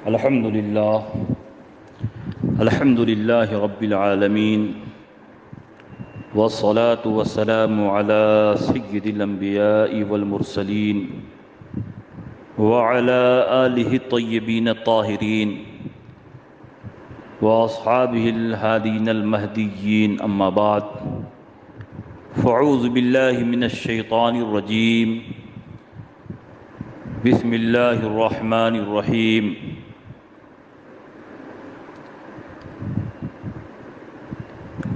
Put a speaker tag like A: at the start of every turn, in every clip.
A: الحمد لله رب العالمين، والصلاة والسلام على سيد الأنبياء والمرسلين وعلى آله الطيبين الطاهرين وأصحابه الهادين المهديين، أما بعد، فأعوذ بالله من الشيطان الرجيم، بسم الله الرحمن الرحيم.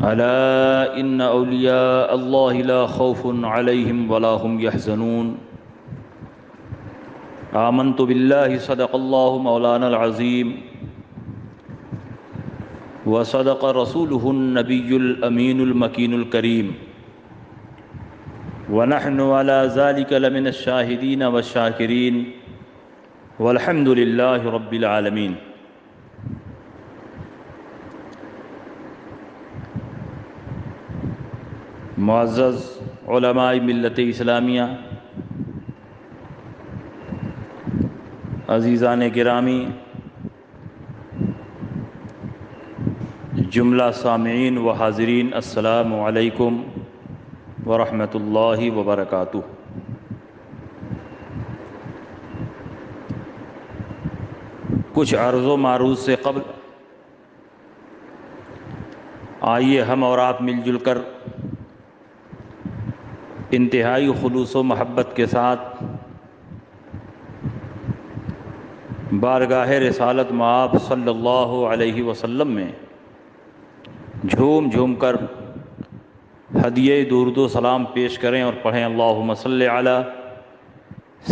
A: ألا إن أولياء الله لا خوف عليهم ولا هم يحزنون. آمنت بالله صدق الله مولانا العظيم، وصدق رسوله النبي الأمين المكين الكريم، ونحن على ذلك لمن الشاهدين والشاكرين، والحمد لله رب العالمين. معزز علماء ملت اسلامیہ، عزیزان گرامی، جملہ سامعین و حاضرین، السلام علیکم ورحمۃ اللہ وبرکاتہ. کچھ عرض و معروض سے قبل آئیے ہم اور آپ مل جل کر انتہائی خلوص و محبت کے ساتھ بارگاہ رسالت مآب صلی اللہ علیہ وسلم میں جھوم جھوم کر ہدیہ درود و سلام پیش کریں اور پڑھیں: اللہم صلی علی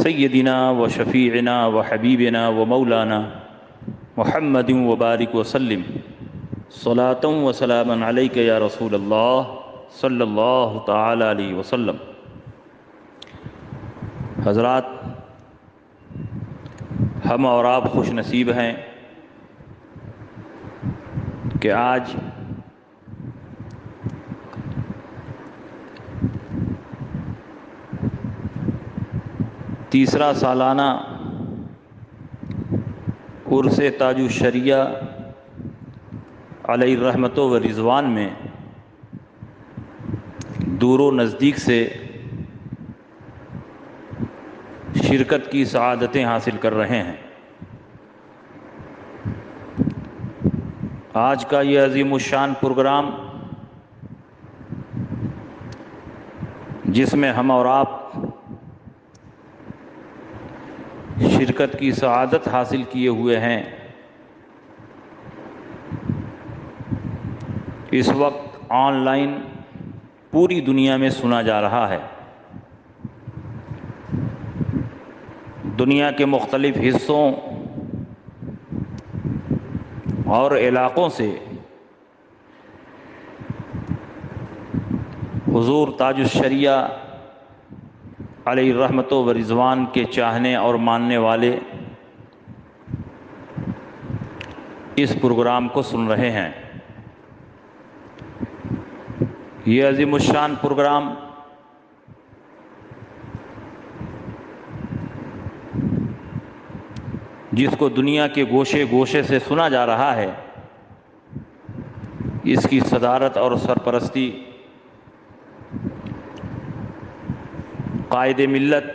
A: سیدنا و شفیعنا و حبیبنا و مولانا محمد وبارک وسلم، صلاۃ و سلاما علیک یا رسول اللہ صلی اللہ تعالی علیہ وسلم. حضرات، ہم اور آپ خوش نصیب ہیں کہ آج تیسرا سالانہ عرس تاج الشریعہ علیہ الرحمت و رضوان میں دور و نزدیک سے شرکت کی سعادتیں حاصل کر رہے ہیں. آج کا یہ عظیم الشان پروگرام، جس میں ہم اور آپ شرکت کی سعادت حاصل کیے ہوئے ہیں، اس وقت آن لائن پوری دنیا میں سنا جا رہا ہے. دنیا کے مختلف حصوں اور علاقوں سے حضور تاج الشریعہ علیہ الرحمت و رضوان کے چاہنے اور ماننے والے اس پروگرام کو سن رہے ہیں. یہ عظیم الشان پروگرام جس کو دنیا کے گوشے گوشے سے سنا جا رہا ہے، اس کی صدارت اور سرپرستی قائد ملت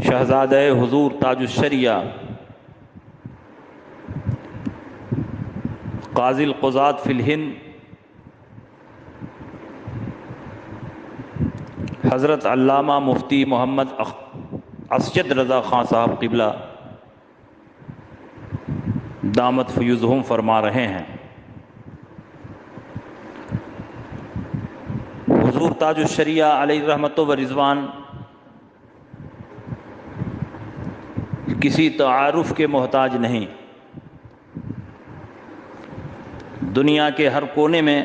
A: شہزادہ حضور تاج الشریعہ قاضی القضاة فی الہند حضرت علامہ مفتی محمد اسجد رضا خان صاحب قبلہ دامت فیوزہم فرما رہے ہیں. حضور تاج الشریعہ علیہ الرحمت و رضوان کسی تعارف کے محتاج نہیں. دنیا کے ہر کونے میں،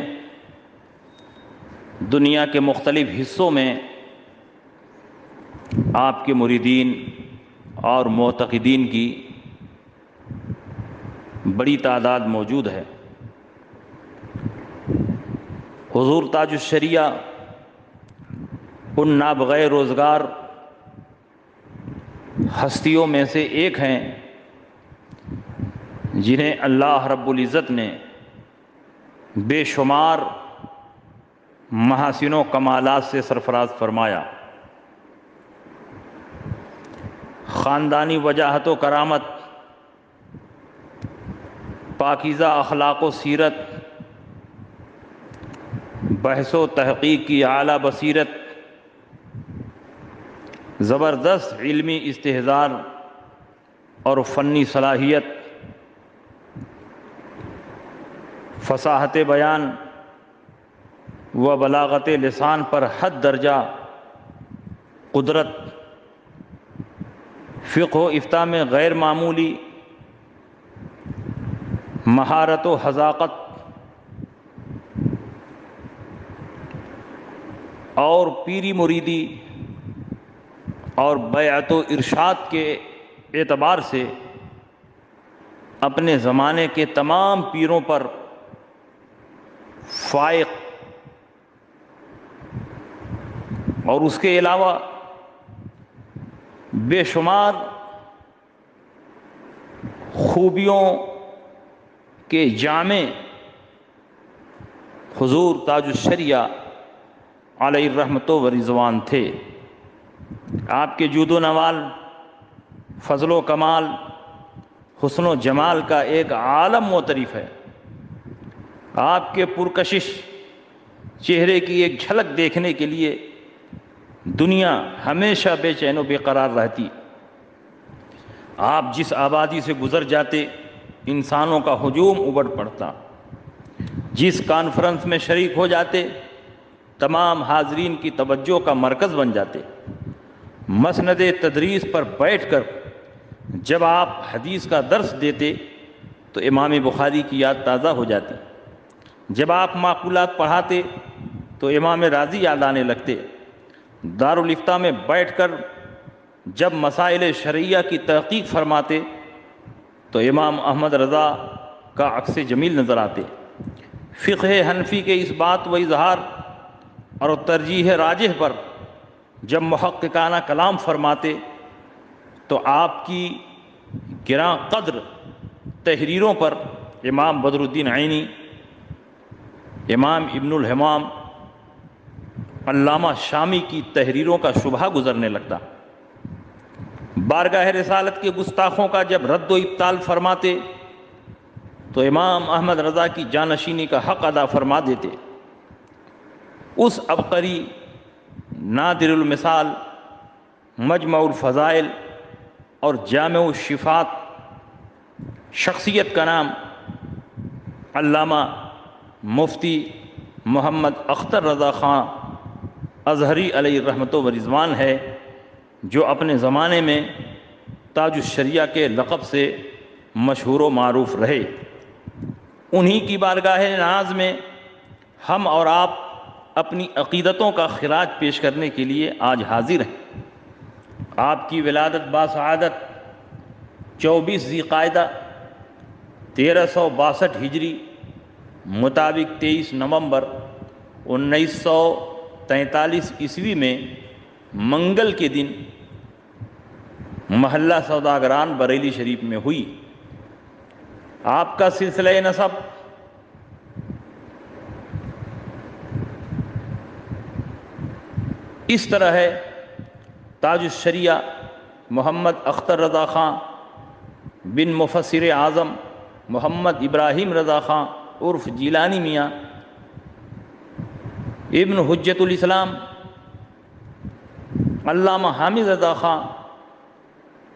A: دنیا کے مختلف حصوں میں آپ کے مریدین اور معتقدین کی بڑی تعداد موجود ہے. حضور تاج الشریعہ ان نابغہ روزگار ہستیوں میں سے ایک ہیں جنہیں اللہ رب العزت نے بے شمار محاسن و کمالات سے سرفراز فرمایا۔ خاندانی وجاہت و کرامت، پاکیزہ اخلاق و سیرت، بحث و تحقیق کی اعلیٰ بصیرت، زبردست علمی استحضار اور فنی صلاحیت، فصاحت بیان و بلاغت لسان پر حد درجہ قدرت، فقہ و افتاء میں غیر معمولی مہارت و حذاقت اور پیری مریدی اور بیعت و ارشاد کے اعتبار سے اپنے زمانے کے تمام پیروں پر فائق، اور اس کے علاوہ بے شمار خوبیوں کے جامع حضور تاج الشریعہ علیہ الرحمت و رضوان تھے۔ آپ کے جود و نوال، فضل و کمال، حسن و جمال کا ایک عالم معترف ہے۔ آپ کے پرکشش چہرے کی ایک جھلک دیکھنے کے لیے دنیا ہمیشہ بے چین و بے قرار رہتی۔ آپ جس آبادی سے گزر جاتے انسانوں کا ہجوم ابڑ پڑتا، جس کانفرنس میں شریک ہو جاتے تمام حاضرین کی توجہ کا مرکز بن جاتے۔ مسند تدریس پر بیٹھ کر جب آپ حدیث کا درس دیتے تو امام بخاری کی یاد تازہ ہو جاتی۔ جب آپ معقولات پڑھاتے تو امام رازی یاد آنے لگتے۔ دارالافتاء میں بیٹھ کر جب مسائل شرعیہ کی تحقیق فرماتے تو امام احمد رضا کا عکس جمیل نظر آتے۔ فقہ حنفی کے اس بات و اظہار اور ترجیح راجح پر جب محققانہ کلام فرماتے تو آپ کی گراں قدر تحریروں پر امام بدر الدین عینی، امام ابن الحمام، علامہ شامی کی تحریروں کا شبہ گزرنے لگتا۔ بارگاہ رسالت کے گستاخوں کا جب رد و ابطال فرماتے تو امام احمد رضا کی جانشینی کا حق ادا فرما دیتے۔ اس عبقری، نادر المثال، مجمع الفضائل اور جامع الشفات شخصیت کا نام علامہ مفتی محمد اختر رضا خان ازہری علیہ الرحمت و رضوان ہے، جو اپنے زمانے میں تاج الشریعہ کے لقب سے مشہور و معروف رہے۔ انہی کی بارگاہ ناز میں ہم اور آپ اپنی عقیدتوں کا خراج پیش کرنے کے لیے آج حاضر ہیں۔ آپ کی ولادت باسعادت 24 ذی قعدہ 1362 ہجری مطابق 23 نومبر 1943 عیسوی میں منگل کے دن محلہ سوداگران بریلی شریف میں ہوئی۔ آپ کا سلسلہ نسب اس طرح ہے: تاج الشریعہ محمد اختر رضا خان بن مفسر اعظم محمد ابراہیم رضا خان عرف جیلانی میاں ابن حجت الاسلام علامہ حامد رضا خان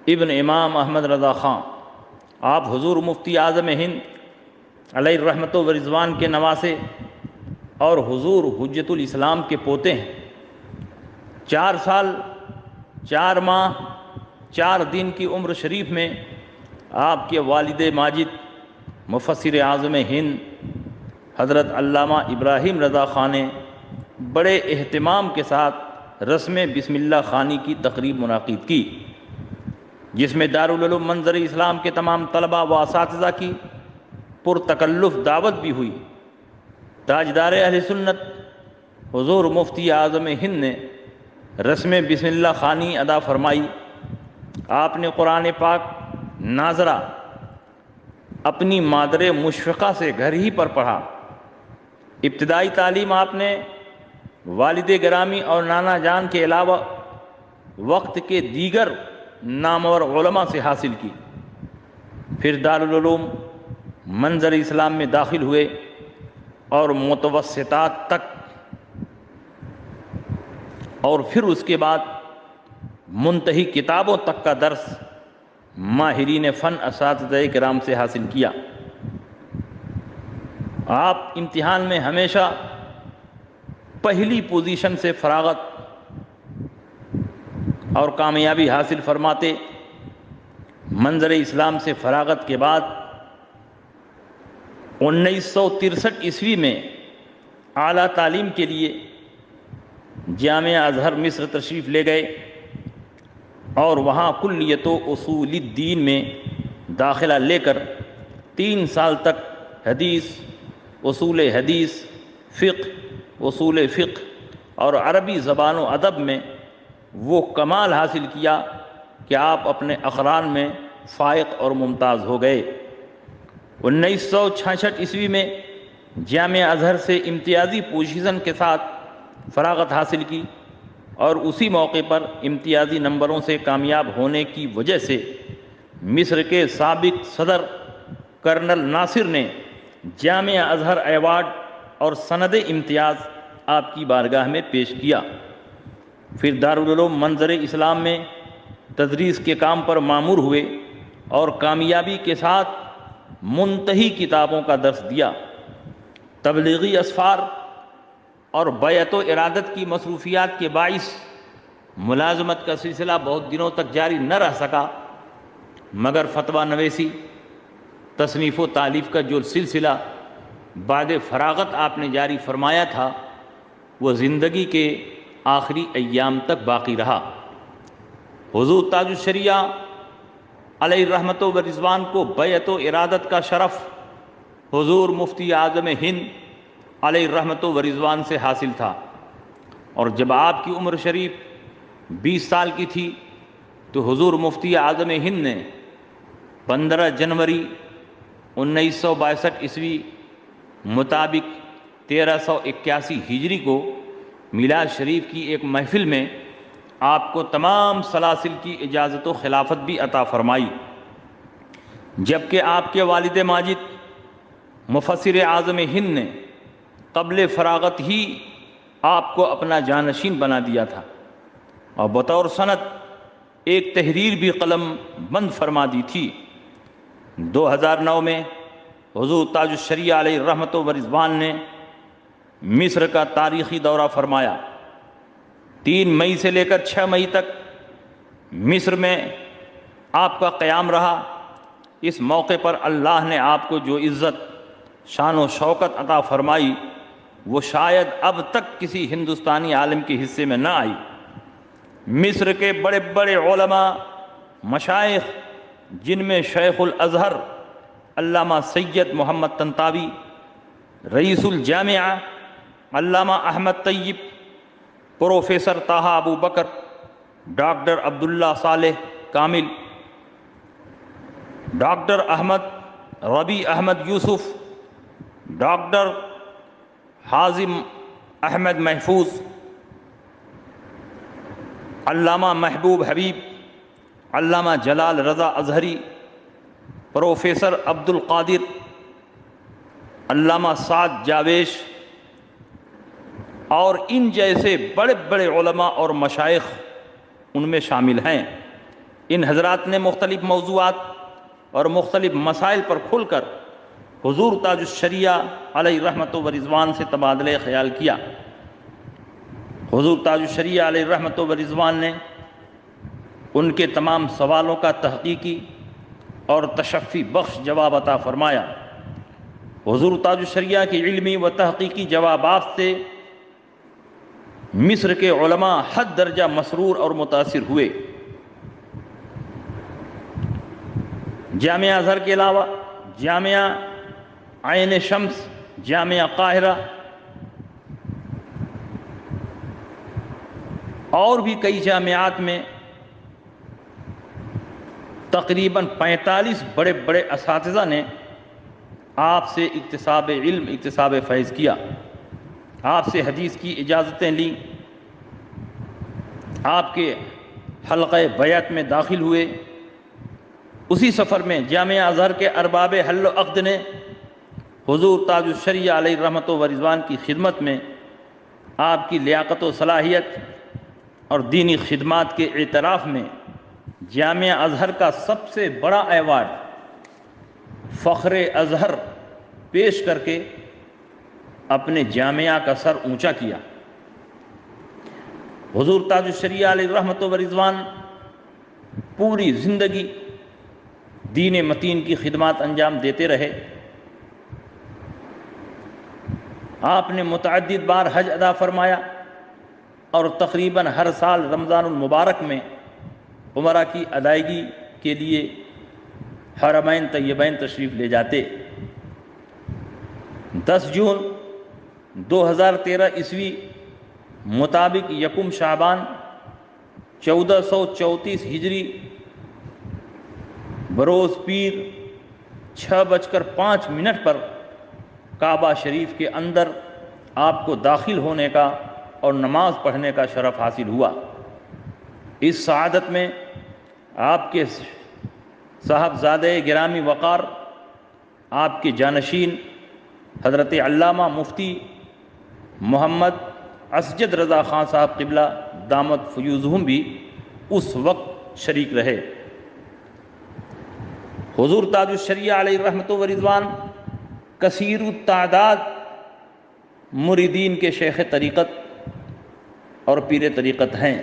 A: ابن امام احمد رضا خان۔ آپ حضور مفتی اعظم ہند علیہ الرحمت و رضوان کے نواسے اور حضور حجت الاسلام کے پوتے ہیں۔ 4 سال 4 ماہ 4 دن کی عمر شریف میں آپ کے والد ماجد مفسر اعظم ہند حضرت علامہ ابراہیم رضا خان نے بڑے اہتمام کے ساتھ رسم بسم اللہ خوانی کی تقریب منعقد کی، جس میں دارالعلوم منظر اسلام کے تمام طلباء و اساتذہ کی پرتکلف دعوت بھی ہوئی۔ تاجدار اہل سنت حضور مفتی اعظم ہند نے رسم بسم اللہ خوانی ادا فرمائی۔ آپ نے قرآن پاک ناظرہ اپنی مادر مشفقہ سے گھر ہی پر پڑھا۔ ابتدائی تعلیم آپ نے والد گرامی اور نانا جان کے علاوہ وقت کے دیگر نامور علماء سے حاصل کی۔ پھر دارالعلوم منظر اسلام میں داخل ہوئے اور متوسطات تک، اور پھر اس کے بعد منتہی کتابوں تک کا درس ماہرین فن اساتذہ کرام سے حاصل کیا۔ آپ امتحان میں ہمیشہ پہلی پوزیشن سے فراغت اور کامیابی حاصل فرماتے۔ منظر اسلام سے فراغت کے بعد 1963 عیسوی میں اعلیٰ تعلیم کے لیے جامعہ ازہر مصر تشریف لے گئے اور وہاں کلیت و اصول الدین میں داخلہ لے کر 3 سال تک حدیث، اصول حدیث، فقہ، اصول فقہ اور عربی زبان و ادب میں وہ کمال حاصل کیا کہ آپ اپنے اقران میں فائق اور ممتاز ہو گئے۔ 1966 عیسوی میں جامعہ ازہر سے امتیازی پوزیشن کے ساتھ فراغت حاصل کی، اور اسی موقع پر امتیازی نمبروں سے کامیاب ہونے کی وجہ سے مصر کے سابق صدر کرنل ناصر نے جامعہ ازہر ایوارڈ اور سند امتیاز آپ کی بارگاہ میں پیش کیا۔ پھر دارالعلوم منظر اسلام میں تدریس کے کام پر مامور ہوئے اور کامیابی کے ساتھ منتہی کتابوں کا درس دیا۔ تبلیغی اسفار اور بیعت و ارادت کی مصروفیات کے باعث ملازمت کا سلسلہ بہت دنوں تک جاری نہ رہ سکا، مگر فتویٰ نویسی، تصنیف و تالیف کا جو سلسلہ بعد فراغت آپ نے جاری فرمایا تھا وہ زندگی کے آخری ایام تک باقی رہا۔ حضور تاج الشریعہ علیہ رحمت و رضوان کو بیعت و ارادت کا شرف حضور مفتی اعظم ہند علیہ رحمت و رضوان سے حاصل تھا، اور جب آپ کی عمر شریف 20 سال کی تھی تو حضور مفتی اعظم ہند نے 15 جنوری 1962 عیسوی مطابق 1381 ہجری کو میلاد شریف کی ایک محفل میں آپ کو تمام سلاسل کی اجازت و خلافت بھی عطا فرمائی، جبکہ آپ کے والد ماجد مفسر اعظم ہند نے قبل فراغت ہی آپ کو اپنا جانشین بنا دیا تھا اور بطور سند ایک تحریر بھی قلم بند فرما دی تھی۔ 2009 میں حضور تاج الشریعہ علیہ رحمت و رضوان نے مصر کا تاریخی دورہ فرمایا۔ 3 مئی سے لے کر 6 مئی تک مصر میں آپ کا قیام رہا۔ اس موقع پر اللہ نے آپ کو جو عزت، شان و شوکت عطا فرمائی وہ شاید اب تک کسی ہندوستانی عالم کے حصے میں نہ آئی۔ مصر کے بڑے بڑے علماء، مشائخ، جن میں شیخ الازہر علامہ سید محمد طنطاوی، رئیس الجامعہ علامہ احمد طیب، پروفیسر طٰہٰ ابو بکر، ڈاکٹر عبداللہ صالح کامل، ڈاکٹر احمد ربیع احمد یوسف، ڈاکٹر حازم احمد محفوظ، علامہ محبوب حبیب، علامہ جلال رضا ازہری، پروفیسر عبد القادر، علامہ سعد جاویش اور ان جیسے بڑے بڑے علماء اور مشائخ ان میں شامل ہیں۔ ان حضرات نے مختلف موضوعات اور مختلف مسائل پر کھل کر حضور تاج الشریعہ علیہ رحمت و رضوان سے تبادلہ خیال کیا۔ حضور تاج الشریعہ علیہ رحمت و رضوان نے ان کے تمام سوالوں کا تحقیقی اور تشفی بخش جواب عطا فرمایا۔ حضور تاج الشریعہ کی علمی و تحقیقی جوابات سے مصر کے علماء حد درجہ مسرور اور متاثر ہوئے۔ جامعہ ازہر کے علاوہ جامعہ عین شمس، جامعہ قاہرہ اور بھی کئی جامعات میں تقریباً 45 بڑے بڑے اساتذہ نے آپ سے اکتساب علم، اکتساب فیض کیا، آپ سے حدیث کی اجازتیں لیں، آپ کے حلقہ بیعت میں داخل ہوئے۔ اسی سفر میں جامعہ ازہر کے ارباب حل و عقد نے حضور تاج الشریعہ علیہ رحمت و رضوان کی خدمت میں آپ کی لیاقت و صلاحیت اور دینی خدمات کے اعتراف میں جامعہ ازہر کا سب سے بڑا ایوارڈ فخر ازہر پیش کر کے اپنے جامعہ کا سر اونچا کیا۔ حضور تاج الشریعہ علیہ رحمت و رضوان پوری زندگی دین متین کی خدمات انجام دیتے رہے۔ آپ نے متعدد بار حج ادا فرمایا اور تقریباً ہر سال رمضان المبارک میں عمرہ کی ادائیگی کے لیے حرمین طیبین تشریف لے جاتے۔ 10 جون 2013 عیسوی مطابق 1 شعبان 1434 ہجری بروز پیر 6:05 پر کعبہ شریف کے اندر آپ کو داخل ہونے کا اور نماز پڑھنے کا شرف حاصل ہوا۔ اس سعادت میں آپ کے صاحبزادہ گرامی وقار، آپ کے جانشین حضرت علامہ مفتی محمد اسجد رضا خان صاحب قبلہ دامت فیوزہم بھی اس وقت شریک رہے۔ حضور تاج الشریعہ علیہ رحمت و رضوان کثیر التعداد مریدین کے شیخ طریقت اور پیر طریقت ہیں۔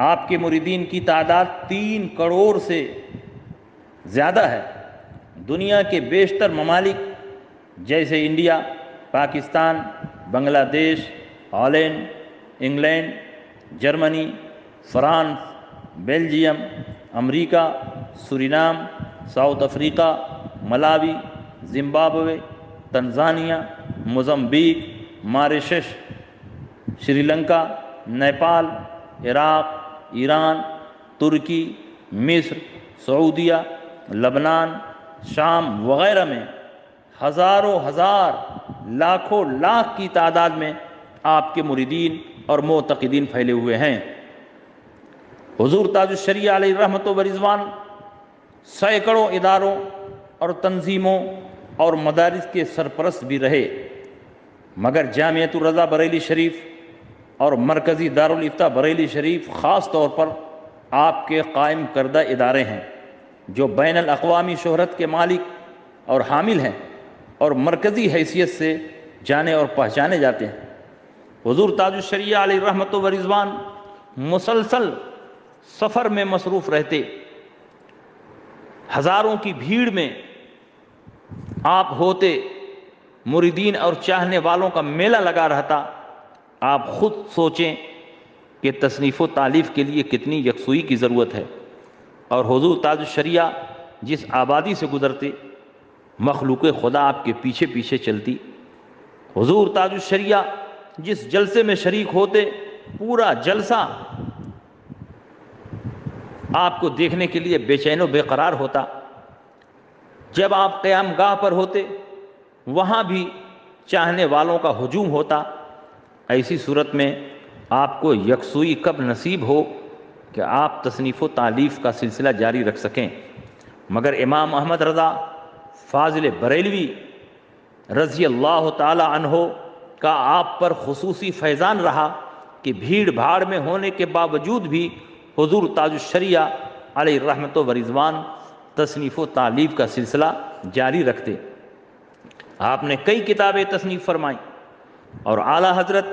A: آپ کے مریدین کی تعداد 3 کروڑ سے زیادہ ہے۔ دنیا کے بیشتر ممالک جیسے India, Pakistan, Bangladesh, Holland, England, جرمنی، فرانس، بیلجیم، امریکہ، Suriname, South Africa, Malawi, Zimbabwe, Tanzania, Mozambique, Mauritius, Sri Lanka, Nepal, Iraq, Iran, Turkey, مصر، سعودیہ، لبنان، شام وغیرہ میں ہزاروں ہزار، لاکھوں لاکھ کی تعداد میں آپ کے مریدین اور معتقدین پھیلے ہوئے ہیں۔ حضور تاج الشریعہ علیہ رحمت و رضوان سینکڑوں اداروں اور تنظیموں اور مدارس کے سرپرست بھی رہے، مگر جامعۃ الرضا بریلی شریف اور مرکزی دارالفتہ بریلی شریف خاص طور پر آپ کے قائم کردہ ادارے ہیں جو بین الاقوامی شہرت کے مالک اور حامل ہیں اور مرکزی حیثیت سے جانے اور پہچانے جاتے ہیں۔ حضور تاج الشریعہ علیہ رحمت و رضوان مسلسل سفر میں مصروف رہتے، ہزاروں کی بھیڑ میں آپ ہوتے، مریدین اور چاہنے والوں کا میلہ لگا رہتا۔ آپ خود سوچیں کہ تصنیف و تالیف کے لیے کتنی یکسوئی کی ضرورت ہے، اور حضور تاج الشریعہ جس آبادی سے گزرتے مخلوق خدا آپ کے پیچھے پیچھے چلتی۔ حضور تاج الشریعہ جس جلسے میں شریک ہوتے پورا جلسہ آپ کو دیکھنے کے لیے بے چین و بے قرار ہوتا۔ جب آپ قیام گاہ پر ہوتے وہاں بھی چاہنے والوں کا ہجوم ہوتا۔ ایسی صورت میں آپ کو یکسوئی کب نصیب ہو کہ آپ تصنیف و تالیف کا سلسلہ جاری رکھ سکیں؟ مگر امام احمد رضا فاضل بریلوی رضی اللہ تعالی عنہ کا آپ پر خصوصی فیضان رہا کہ بھیڑ بھاڑ میں ہونے کے باوجود بھی حضور تاج الشریعہ علیہ رحمت و رضوان تصنیف و تالیف کا سلسلہ جاری رکھتے۔ آپ نے کئی کتابیں تصنیف فرمائیں اور اعلیٰ حضرت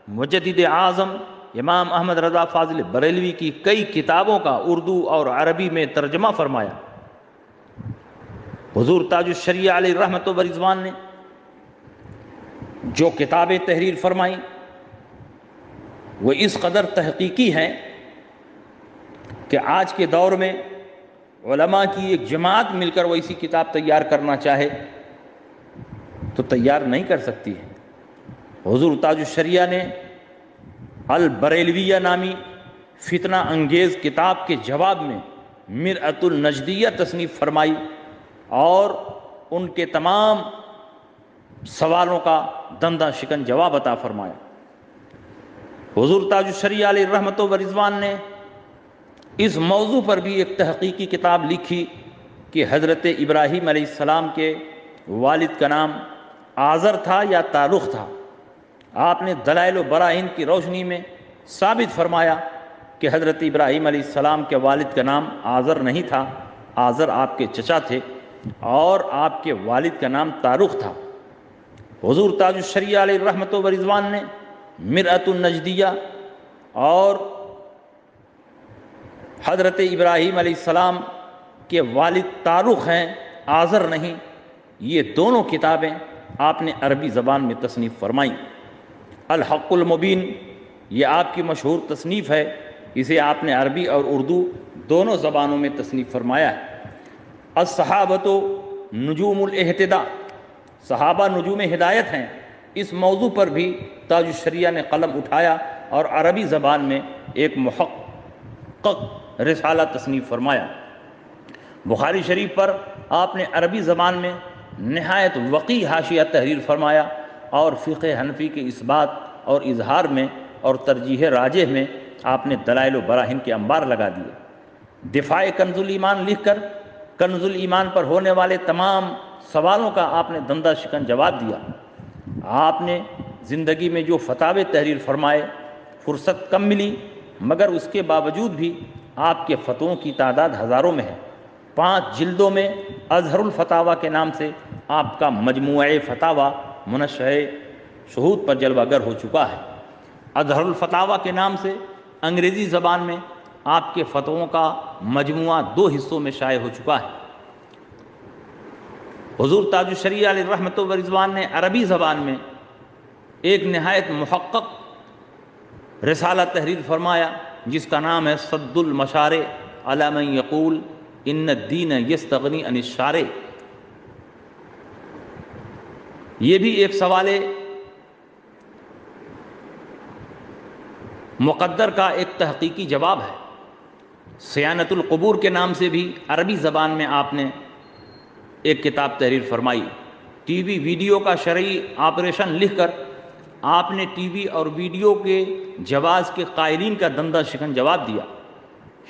A: مجدد اعظم امام احمد رضا فاضل بریلوی کی کئی کتابوں کا اردو اور عربی میں ترجمہ فرمایا۔ حضور تاج الشریعہ علیہ رحمت و رضوان نے جو کتابیں تحریر فرمائیں وہ اس قدر تحقیقی ہیں کہ آج کے دور میں علماء کی ایک جماعت مل کر وہ اسی کتاب تیار کرنا چاہے تو تیار نہیں کر سکتی ہے۔ حضور تاج الشریعہ نے البریلویہ نامی فتنہ انگیز کتاب کے جواب میں مرأۃ النجدیہ تصنیف فرمائی اور ان کے تمام سوالوں کا دندہ شکن جواب عطا فرمایا۔ حضور تاج الشریعہ علیہ رحمت و رضوان نے اس موضوع پر بھی ایک تحقیقی کتاب لکھی کہ حضرت ابراہیم علیہ السلام کے والد کا نام آزر تھا یا تارخ تھا۔ آپ نے دلائل و براہین کی روشنی میں ثابت فرمایا کہ حضرت ابراہیم علیہ السلام کے والد کا نام آزر نہیں تھا، آزر آپ کے چچا تھے اور آپ کے والد کا نام تارخ تھا۔ حضور تاج الشریعہ علیہ رحمت و رضوان نے مرأۃ النجدیہ اور حضرت ابراہیم علیہ السلام کے والد تارخ ہیں، آزر نہیں، یہ دونوں کتابیں آپ نے عربی زبان میں تصنیف فرمائیں۔ الحق المبین یہ آپ کی مشہور تصنیف ہے، اسے آپ نے عربی اور اردو دونوں زبانوں میں تصنیف فرمایا ہے۔ الصحابۃ نجوم الاہتداء، صحابہ نجوم ہدایت ہیں، اس موضوع پر بھی تاج الشریعہ نے قلم اٹھایا اور عربی زبان میں ایک محقق رسالہ تصنیف فرمایا۔ بخاری شریف پر آپ نے عربی زبان میں نہایت وقیح حاشیہ تحریر فرمایا اور فقہ حنفی کے اثبات اور اظہار میں اور ترجیح راجح میں آپ نے دلائل و براہین کے انبار لگا دیے۔ دفاع کنز الایمان لکھ کر کنز الایمان پر ہونے والے تمام سوالوں کا آپ نے دندہ شکن جواب دیا۔ آپ نے زندگی میں جو فتاوے تحریر فرمائے، فرصت کم ملی مگر اس کے باوجود بھی آپ کے فتووں کی تعداد ہزاروں میں ہے۔ 5 جلدوں میں اظہر الفتاویٰ کے نام سے آپ کا مجموعہ فتاویٰ منشہ شہود پر جلوہ گر ہو چکا ہے۔ اظہر الفتاویٰ کے نام سے انگریزی زبان میں آپ کے فتووں کا مجموعہ 2 حصوں میں شائع ہو چکا ہے۔ حضور تاج الشریعہ علیہ رحمت و رضوان نے عربی زبان میں ایک نہایت محقق رسالہ تحریر فرمایا جس کا نام ہے صد المشارع علی من یقول ان الدین یستغنی عن الشارع۔ یہ بھی ایک سوال مقدر کا ایک تحقیقی جواب ہے۔ صیانت القبور کے نام سے بھی عربی زبان میں آپ نے ایک کتاب تحریر فرمائی۔ ٹی وی ویڈیو کا شرعی آپریشن لکھ کر آپ نے ٹی وی اور ویڈیو کے جواز کے قائلین کا دندہ شکن جواب دیا۔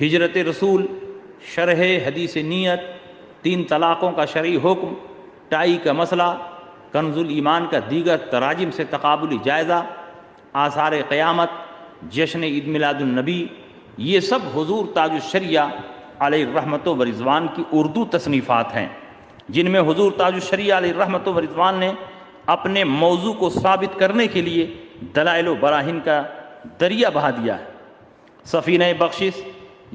A: ہجرت رسول، شرح حدیث نیت، 3 طلاقوں کا شرعی حکم، ٹائی کا مسئلہ، کنز الایمان کا دیگر تراجم سے تقابلی جائزہ، آثار قیامت، جشن عید میلاد النبی، یہ سب حضور تاج الشریعہ علیہ رحمت و رضوان کی اردو تصنیفات ہیں جن میں حضور تاج الشریعہ علیہ رحمت و رضوان نے اپنے موضوع کو ثابت کرنے کے لیے دلائل و براہین کا دریا بہا دیا ہے۔ سفینہ بخشش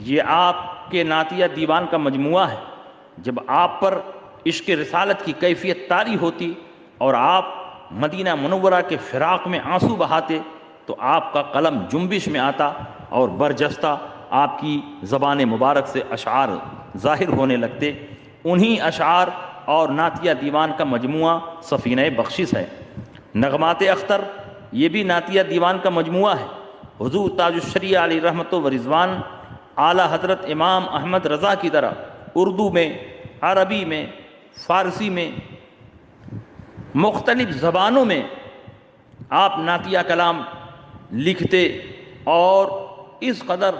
A: یہ آپ کے نعتیہ دیوان کا مجموعہ ہے۔ جب آپ پر عشق رسالت کی کیفیت طاری ہوتی اور آپ مدینہ منورہ کے فراق میں آنسو بہاتے تو آپ کا قلم جنبش میں آتا اور برجستہ آپ کی زبان مبارک سے اشعار ظاہر ہونے لگتے۔ انہی اشعار اور نعتیہ دیوان کا مجموعہ سفینہ بخشش ہے۔ نغمات اختر یہ بھی نعتیہ دیوان کا مجموعہ ہے۔ حضور تاج الشریعہ علیہ رحمت و رضوان اعلیٰ حضرت امام احمد رضا کی طرح اردو میں، عربی میں، فارسی میں، مختلف زبانوں میں آپ نعتیہ کلام لکھتے اور اس قدر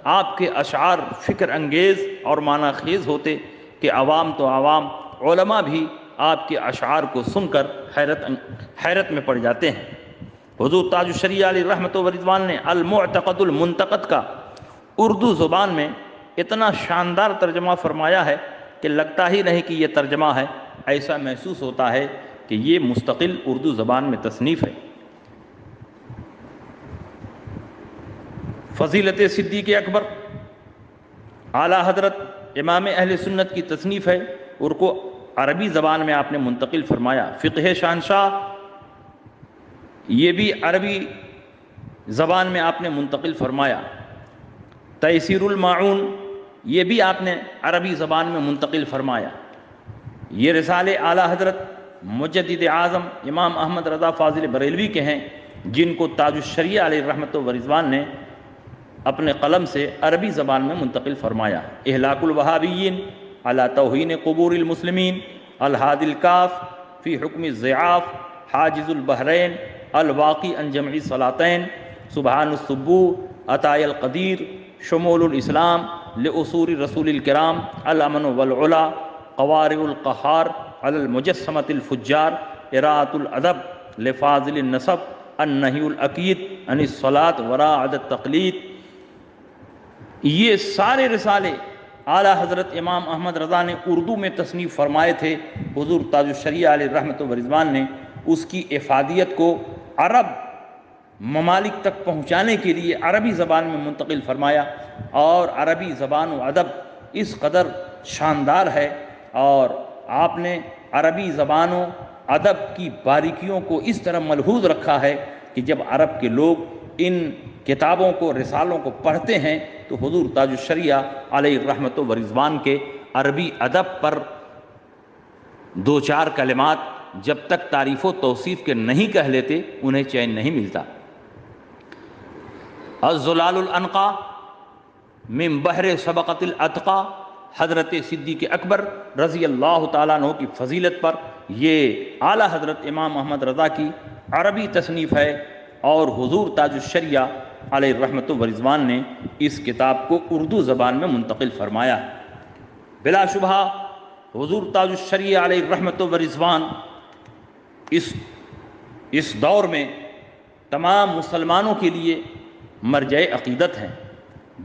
A: آپ کے اشعار فکر انگیز اور معنی خیز ہوتے کہ عوام تو عوام، علماء بھی آپ کے اشعار کو سن کر حیرت میں پڑ جاتے ہیں۔ حضور تاج الشریعہ علیہ رحمت و رضوان نے المعتقد المنتقد کا اردو زبان میں اتنا شاندار ترجمہ فرمایا ہے کہ لگتا ہی نہیں کہ یہ ترجمہ ہے، ایسا محسوس ہوتا ہے کہ یہ مستقل اردو زبان میں تصنیف ہے۔ فضیلت صدیق اکبر اعلیٰ حضرت امام اہل سنت کی تصنیف ہے، اور کو عربی زبان میں آپ نے منتقل فرمایا۔ فقہ شہنشاہ یہ بھی عربی زبان میں آپ نے منتقل فرمایا۔ تیسیر المعون یہ بھی آپ نے عربی زبان میں منتقل فرمایا۔ یہ رسالے اعلیٰ حضرت مجدد اعظم امام احمد رضا فاضل بریلوی کے ہیں جن کو تاج الشریعہ علیہ رحمت و رضوان نے اپنے قلم سے عربی زبان میں منتقل فرمایا۔ اہلاک الوہابیین علی توہین قبور المسلمین، الہادی الکاف فی حکم الضعاف، حاجز البحرین، الواقی عن جمع صلاتین، سبحان السبوح، عطاء القدیر، شمول الاسلام لأصول رسول الکرام، الامن والعلا، قوارع القہار علی المجسمۃ الفجار، اراۃ الادب لفاضل النسب، النہی الاکید عن الصلاۃ وراء التقلید۔ یہ سارے رسالے اعلیٰ حضرت امام احمد رضا نے اردو میں تصنیف فرمائے تھے۔ حضور تاج الشریعہ علیہ رحمت و رضوان نے اس کی افادیت کو عرب ممالک تک پہنچانے کے لیے عربی زبان میں منتقل فرمایا، اور عربی زبان و ادب اس قدر شاندار ہے، اور آپ نے عربی زبان و ادب کی باریکیوں کو اس طرح ملحوظ رکھا ہے کہ جب عرب کے لوگ ان کتابوں کو، رسالوں کو پڑھتے ہیں تو حضور تاج الشریعہ علیہ رحمت و رضوان کے عربی ادب پر دو چار کلمات جب تک تعریف و توصیف کے نہیں کہہ لیتے انہیں چین نہیں ملتا۔ الزلال الانقا من بحر سبقت الاتقا، حضرت صدیق اکبر رضی اللہ تعالیٰ عنہ کی فضیلت پر یہ اعلیٰ حضرت امام احمد رضا کی عربی تصنیف ہے، اور حضور تاج الشریعہ علیہ رحمت و رضوان نے اس کتاب کو اردو زبان میں منتقل فرمایا۔ بلا شبہ حضور تاج الشریعہ علیہ رحمت و رضوان اس دور میں تمام مسلمانوں کے لیے مرجع عقیدت ہیں۔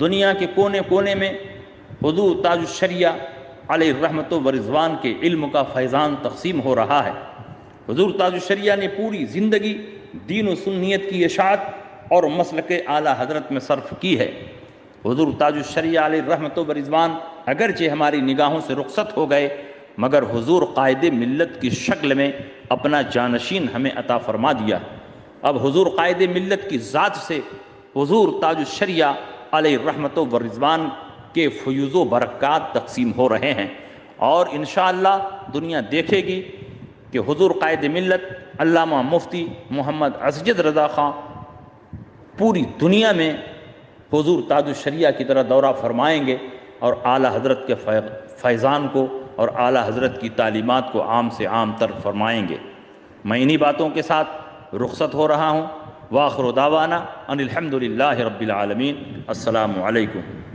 A: دنیا کے کونے کونے میں حضور تاج الشریعہ علیہ رحمت و رضوان کے علم کا فیضان تقسیم ہو رہا ہے۔ حضور تاج الشریعہ نے پوری زندگی دین و سنیت کی اشاعت اور مسلک اعلیٰ حضرت میں صرف کی ہے۔ حضور تاج الشریعہ علیہ رحمت و رضوان اگرچہ ہماری نگاہوں سے رخصت ہو گئے، مگر حضور قائد ملت کی شکل میں اپنا جانشین ہمیں عطا فرما دیا۔ اب حضور قائد ملت کی ذات سے حضور تاج الشریعہ علیہ رحمت و رضوان کے فیوز و برکات تقسیم ہو رہے ہیں، اور انشاءاللہ دنیا دیکھے گی کہ حضور قائد ملت علامہ مفتی محمد اسجد رضا خان پوری دنیا میں حضور تاج الشریعہ کی طرح دورہ فرمائیں گے، اور اعلیٰ حضرت کے فیضان کو اور اعلیٰ حضرت کی تعلیمات کو عام سے عام تر فرمائیں گے۔ میں انہی باتوں کے ساتھ رخصت ہو رہا ہوں۔ وآخر دعوانا ان الحمد للہ رب العالمین۔ السلام علیکم۔